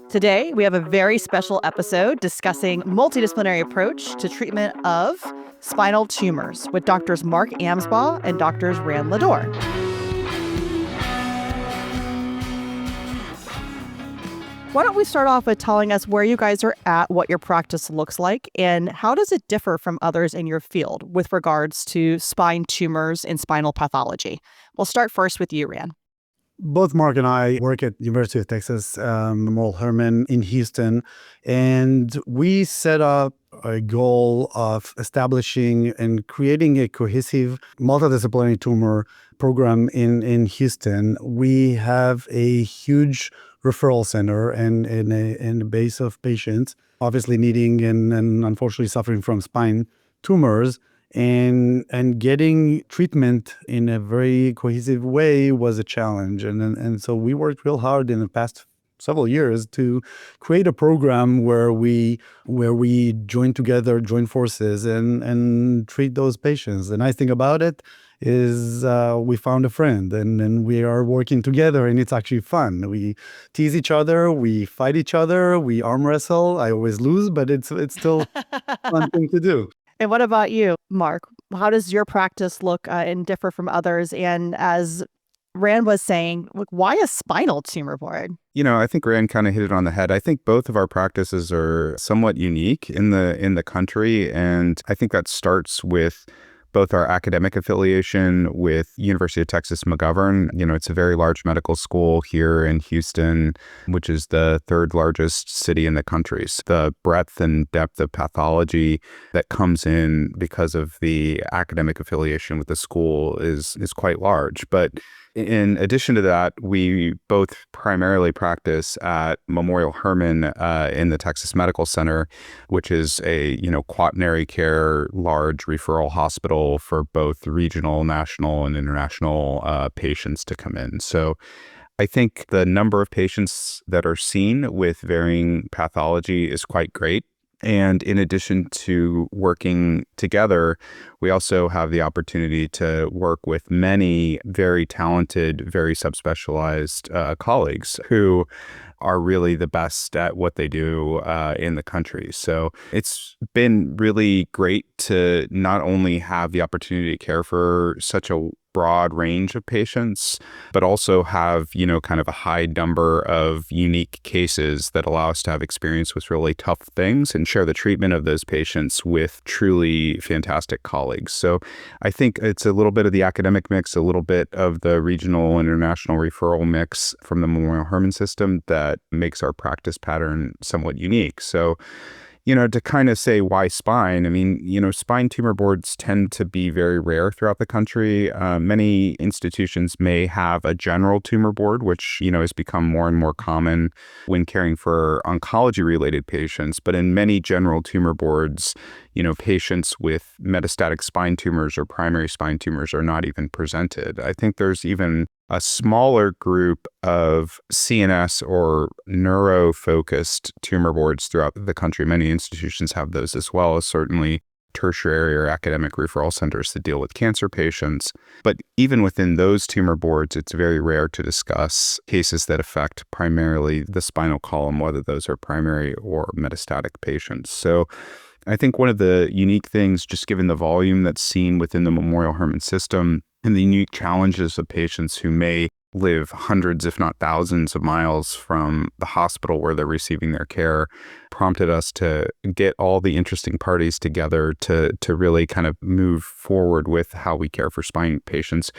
Today, we have a very special episode discussing multidisciplinary approach to treatment of spinal tumors with doctors Mark Amsbaugh and doctors Lador. Why don't we start off with telling us where you guys are at, what your practice looks like, and how does it differ from others in your field with regards to spine tumors and spinal pathology? We'll start first with you, Ran. Both Mark and I work at University of Texas, Memorial Hermann in Houston, and we set up a goal of establishing and creating a cohesive multidisciplinary tumor program in Houston. We have a huge referral center and a base of patients, obviously needing and unfortunately suffering from spine tumors. And getting treatment in a very cohesive way was a challenge. And so we worked real hard in the past several years to create a program where we join forces and treat those patients. The nice thing about it is we found a friend and we are working together, and it's actually fun. We tease each other, we fight each other, we arm wrestle. I always lose, but it's still a fun thing to do. And what about you, Mark? How does your practice look and differ from others? And as Rand was saying, why a spinal tumor board? I think Rand kind of hit it on the head. I think both of our practices are somewhat unique in the country, and I think that starts with both our academic affiliation with University of Texas McGovern. It's a very large medical school here in Houston, which is the third largest city in the country. So the breadth and depth of pathology that comes in because of the academic affiliation with the school is quite large. But in addition to that, we both primarily practice at Memorial Hermann in the Texas Medical Center, which is a quaternary care large referral hospital for both regional, national, and international patients to come in. So I think the number of patients that are seen with varying pathology is quite great. And in addition to working together, we also have the opportunity to work with many very talented, very subspecialized colleagues who are really the best at what they do in the country. So it's been really great to not only have the opportunity to care for such a broad range of patients, but also have, kind of a high number of unique cases that allow us to have experience with really tough things and share the treatment of those patients with truly fantastic colleagues. So I think it's a little bit of the academic mix, a little bit of the regional and international referral mix from the Memorial Hermann system that makes our practice pattern somewhat unique. So to kind of say why spine, spine tumor boards tend to be very rare throughout the country. Many institutions may have a general tumor board, which, has become more and more common when caring for oncology-related patients. But in many general tumor boards, patients with metastatic spine tumors or primary spine tumors are not even presented. I think there's even a smaller group of CNS or neuro-focused tumor boards throughout the country. Many institutions have those, as well as certainly tertiary or academic referral centers that deal with cancer patients. But even within those tumor boards, it's very rare to discuss cases that affect primarily the spinal column, whether those are primary or metastatic patients. So I think one of the unique things, just given the volume that's seen within the Memorial Hermann system and the unique challenges of patients who may live hundreds, if not thousands of miles from the hospital where they're receiving their care, prompted us to get all the interesting parties together to really kind of move forward with how we care for spine patients,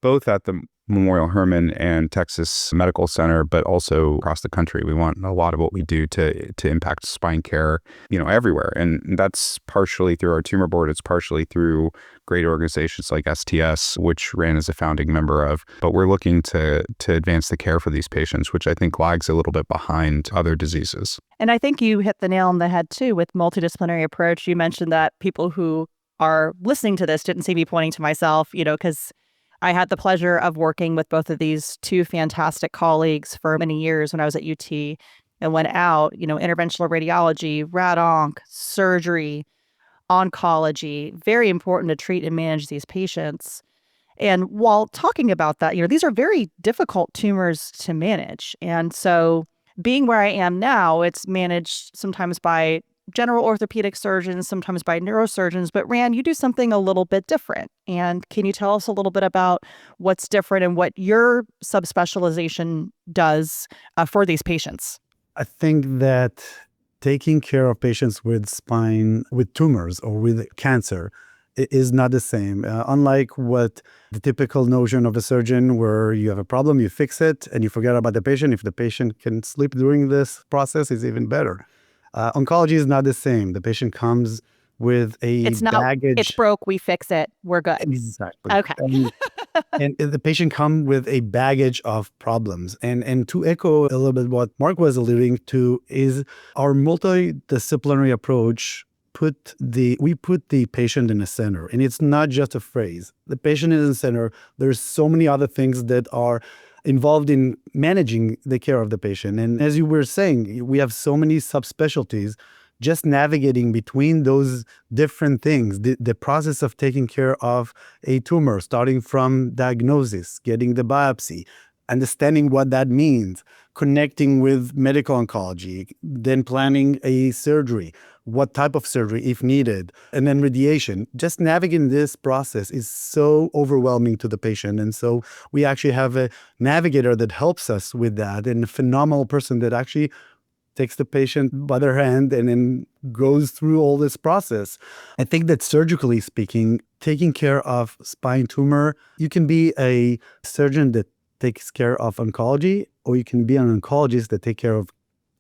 both at the Memorial Hermann and Texas Medical Center, but also across the country. We want a lot of what we do to impact spine care, everywhere. And that's partially through our tumor board. It's partially through great organizations like STS, which Ran is a founding member of. But we're looking to advance the care for these patients, which I think lags a little bit behind other diseases. And I think you hit the nail on the head too with multidisciplinary approach. You mentioned that people who are listening to this didn't see me pointing to myself, because I had the pleasure of working with both of these two fantastic colleagues for many years when I was at UT and went out, interventional radiology, rad-onc, surgery, oncology, very important to treat and manage these patients. And while talking about that, these are very difficult tumors to manage. And so being where I am now, it's managed sometimes by general orthopedic surgeons, sometimes by neurosurgeons. But Rand, you do something a little bit different. And can you tell us a little bit about what's different and what your subspecialization does for these patients? I think that taking care of patients with tumors or with cancer is not the same. Unlike what the typical notion of a surgeon, where you have a problem, you fix it, and you forget about the patient. If the patient can sleep during this process, it's even better. Oncology is not the same. The patient comes with a It's not, it's baggage. broke, we fix it, we're good. Exactly. Okay. And the patient come with a baggage of problems. And to echo a little bit what Mark was alluding to is our multidisciplinary approach we put the patient in the center. And it's not just a phrase. The patient is in the center. There's so many other things that are involved in managing the care of the patient. And as you were saying, we have so many subspecialties. Just navigating between those different things, the process of taking care of a tumor, starting from diagnosis, getting the biopsy, understanding what that means, connecting with medical oncology, then planning a surgery, what type of surgery if needed, and then radiation. Just navigating this process is so overwhelming to the patient. And so we actually have a navigator that helps us with that, and a phenomenal person that actually takes the patient by their hand and then goes through all this process. I think that surgically speaking, taking care of spine tumor, you can be a surgeon that takes care of oncology, or you can be an oncologist that take care of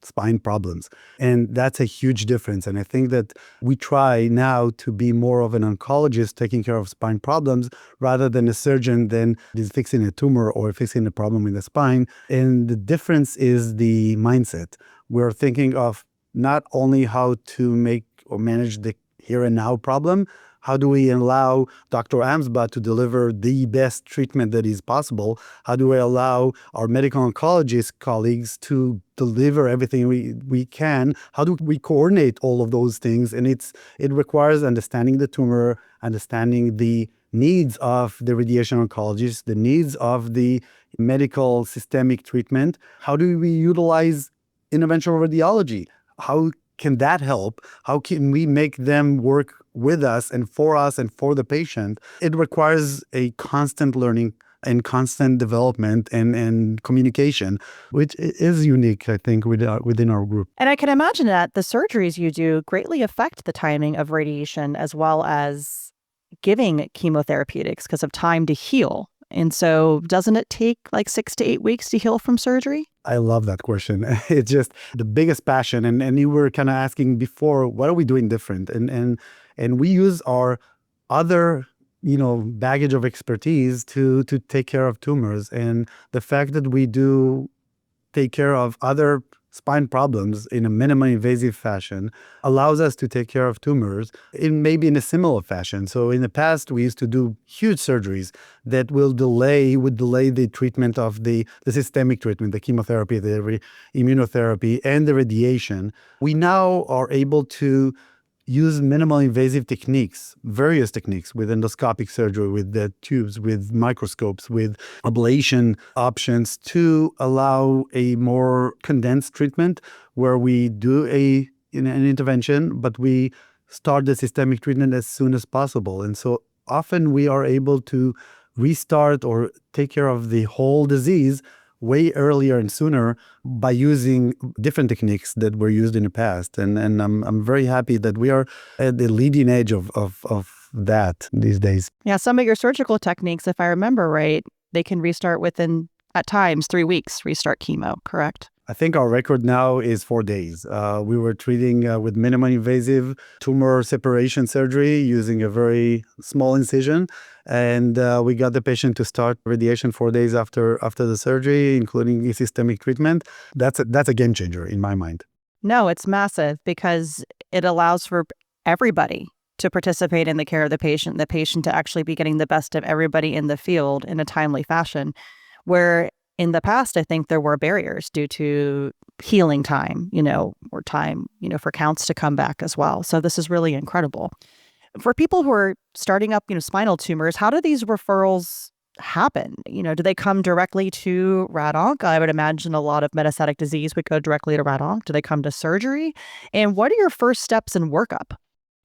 spine problems. And that's a huge difference. And I think that we try now to be more of an oncologist taking care of spine problems rather than a surgeon then is fixing a tumor or fixing a problem in the spine. And the difference is the mindset. We're thinking of not only how to make or manage the here and now problem, how do we allow Dr. Amsbaugh to deliver the best treatment that is possible? How do we allow our medical oncologist colleagues to deliver everything we can? How do we coordinate all of those things? And it requires understanding the tumor, understanding the needs of the radiation oncologist, the needs of the medical systemic treatment. How do we utilize interventional radiology? How can that help? How can we make them work with us and for the patient? It requires a constant learning and constant development and communication, which is unique, I think, within our group. And I can imagine that the surgeries you do greatly affect the timing of radiation as well as giving chemotherapeutics because of time to heal. And so doesn't it take like 6 to 8 weeks to heal from surgery? I love that question. It's just the biggest passion. And you were kind of asking before, what are we doing different? And we use our other, baggage of expertise to take care of tumors. And the fact that we do take care of other spine problems in a minimally invasive fashion allows us to take care of tumors maybe in a similar fashion. So in the past, we used to do huge surgeries that would delay the treatment of the systemic treatment, the chemotherapy, the immunotherapy, and the radiation. We now are able to use minimal invasive techniques, various techniques, with endoscopic surgery, with the tubes, with microscopes, with ablation options to allow a more condensed treatment where we do an intervention, but we start the systemic treatment as soon as possible. And so often we are able to restart or take care of the whole disease way earlier and sooner by using different techniques that were used in the past. And I'm very happy that we are at the leading edge of that these days. Yeah, some of your surgical techniques, if I remember right, they can restart within, at times, 3 weeks, restart chemo, correct? I think our record now is 4 days. We were treating with minimally invasive tumor separation surgery using a very small incision. And we got the patient to start radiation 4 days after the surgery, including systemic treatment. That's a game changer in my mind. No, it's massive because it allows for everybody to participate in the care of the patient to actually be getting the best of everybody in the field in a timely fashion, where in the past, I think there were barriers due to healing time, or time, for counts to come back as well. So this is really incredible. For people who are starting up, spinal tumors, how do these referrals happen? Do they come directly to rad-onc? I would imagine a lot of metastatic disease would go directly to rad-onc. Do they come to surgery? And what are your first steps in workup?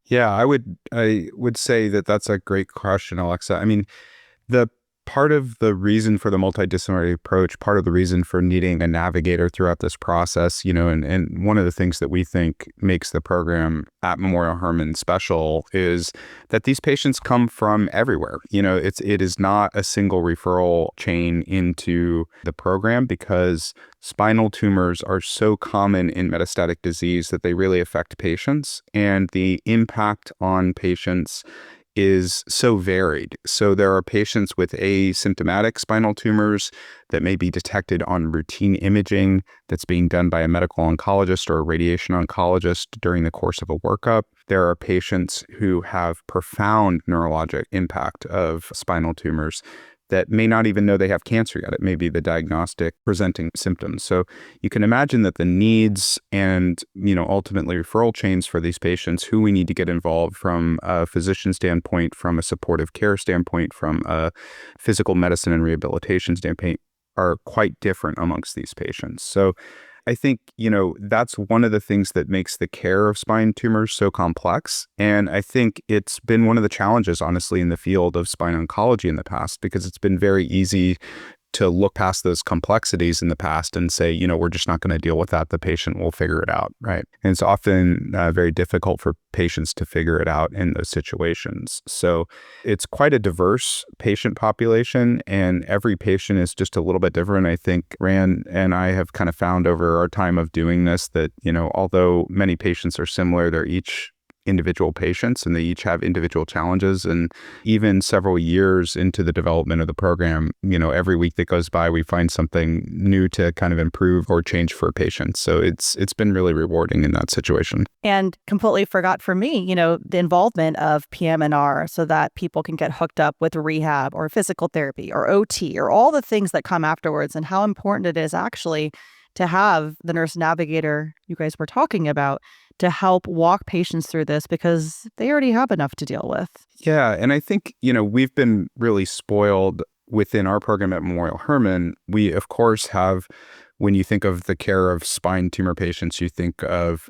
Yeah, I would say that that's a great question, Alexa. I mean, the part of the reason for the multidisciplinary approach, part of the reason for needing a navigator throughout this process, and one of the things that we think makes the program at Memorial Hermann special is that these patients come from everywhere. It is not a single referral chain into the program because spinal tumors are so common in metastatic disease that they really affect patients, and the impact on patients is so varied. So there are patients with asymptomatic spinal tumors that may be detected on routine imaging that's being done by a medical oncologist or a radiation oncologist during the course of a workup. There are patients who have profound neurologic impact of spinal tumors that may not even know they have cancer yet. It may be the diagnostic presenting symptoms. So you can imagine that the needs and, ultimately referral chains for these patients, who we need to get involved from a physician standpoint, from a supportive care standpoint, from a physical medicine and rehabilitation standpoint, are quite different amongst these patients. So I think, that's one of the things that makes the care of spine tumors so complex. And I think it's been one of the challenges, honestly, in the field of spine oncology in the past, because it's been very easy to look past those complexities in the past and say, we're just not going to deal with that. The patient will figure it out, right? And it's often very difficult for patients to figure it out in those situations. So it's quite a diverse patient population, and every patient is just a little bit different. I think Rand and I have kind of found over our time of doing this that, although many patients are similar, they're each individual patients and they each have individual challenges. And even several years into the development of the program, every week that goes by, we find something new to kind of improve or change for patients. So it's been really rewarding in that situation. And completely forgot for me, the involvement of PM&R so that people can get hooked up with rehab or physical therapy or OT or all the things that come afterwards, and how important it is actually to have the nurse navigator you guys were talking about to help walk patients through this, because they already have enough to deal with. Yeah. And I think, we've been really spoiled within our program at Memorial Hermann. We, of course, have, when you think of the care of spine tumor patients, you think of,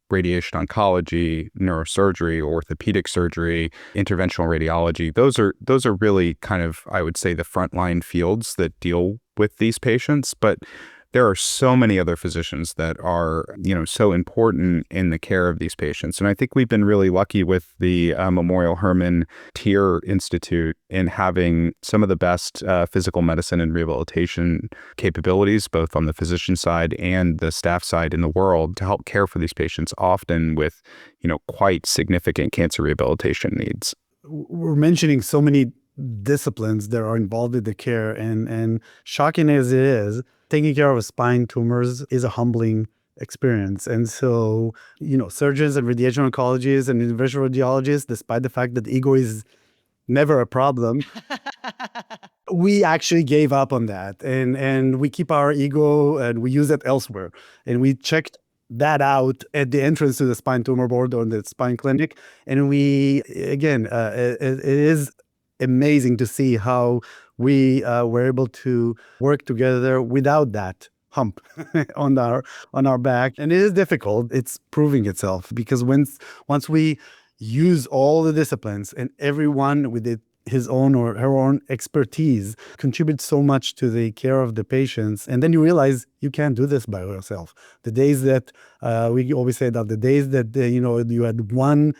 radiation oncology, neurosurgery, orthopedic surgery, interventional radiology. Those are really kind of, I would say, the frontline fields that deal with these patients. But there are so many other physicians that are, so important in the care of these patients. And I think we've been really lucky with the Memorial Hermann Tier Institute in having some of the best physical medicine and rehabilitation capabilities, both on the physician side and the staff side in the world, to help care for these patients, often with, quite significant cancer rehabilitation needs. We're mentioning so many disciplines that are involved in the care, and shocking as it is, taking care of spine tumors is a humbling experience. And so, surgeons and radiation oncologists and interventional radiologists, despite the fact that ego is never a problem, we actually gave up on that. And we keep our ego and we use it elsewhere. And we checked that out at the entrance to the spine tumor board or the spine clinic. And we, again, it is amazing to see how we were able to work together without that hump on our back. And it is difficult. It's proving itself, because once we use all the disciplines and everyone with his own or her own expertise contributes so much to the care of the patients, and then you realize you can't do this by yourself. The days that we always say that the days that you had one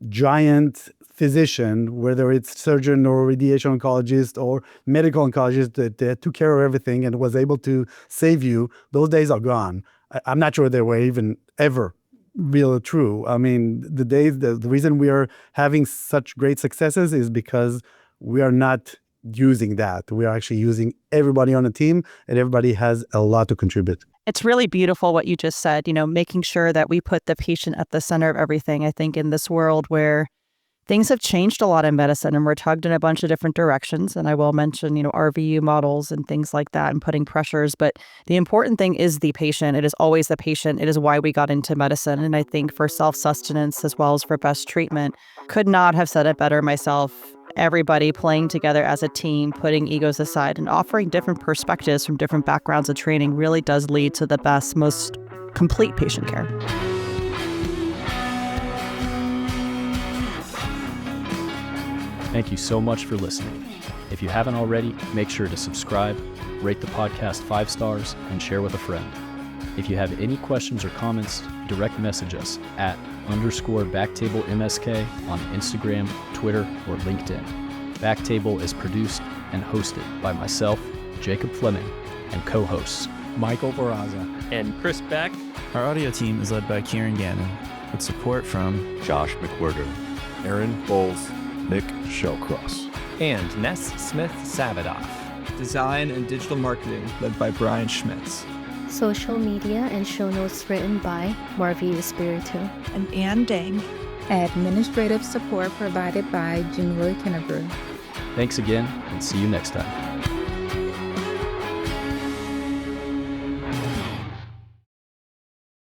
giant physician, whether it's surgeon or radiation oncologist or medical oncologist, that took care of everything and was able to save you, those days are gone. I'm not sure they were even ever real true. I mean, the reason we are having such great successes is because we are not using that. We are actually using everybody on the team, and everybody has a lot to contribute. It's really beautiful what you just said, making sure that we put the patient at the center of everything. I think in this world where things have changed a lot in medicine and we're tugged in a bunch of different directions, and I will mention, RVU models and things like that and putting pressures, but the important thing is the patient. It is always the patient. It is why we got into medicine. And I think for self-sustenance as well as for best treatment, could not have said it better myself. everybody playing together as a team, putting egos aside, and offering different perspectives from different backgrounds of training really does lead to the best, most complete patient care. Thank you so much for listening. If you haven't already, make sure to subscribe, rate the podcast 5 stars, and share with a friend. If you have any questions or comments, direct message us at _BackTable MSK on Instagram, Twitter, or LinkedIn. BackTable is produced and hosted by myself, Jacob Fleming, and co-hosts Michael Barraza and Chris Beck. Our audio team is led by Kieran Gannon, with support from Josh McWhirter, Aaron Bowles, Nick Shellcross, and Ness Smith-Savadoff. Design and digital marketing led by Brian Schmitz. Social media and show notes written by Marvi Espiritu and Ann Dang. Administrative support provided by Jinwoo Kennebrew. Thanks again, and see you next time.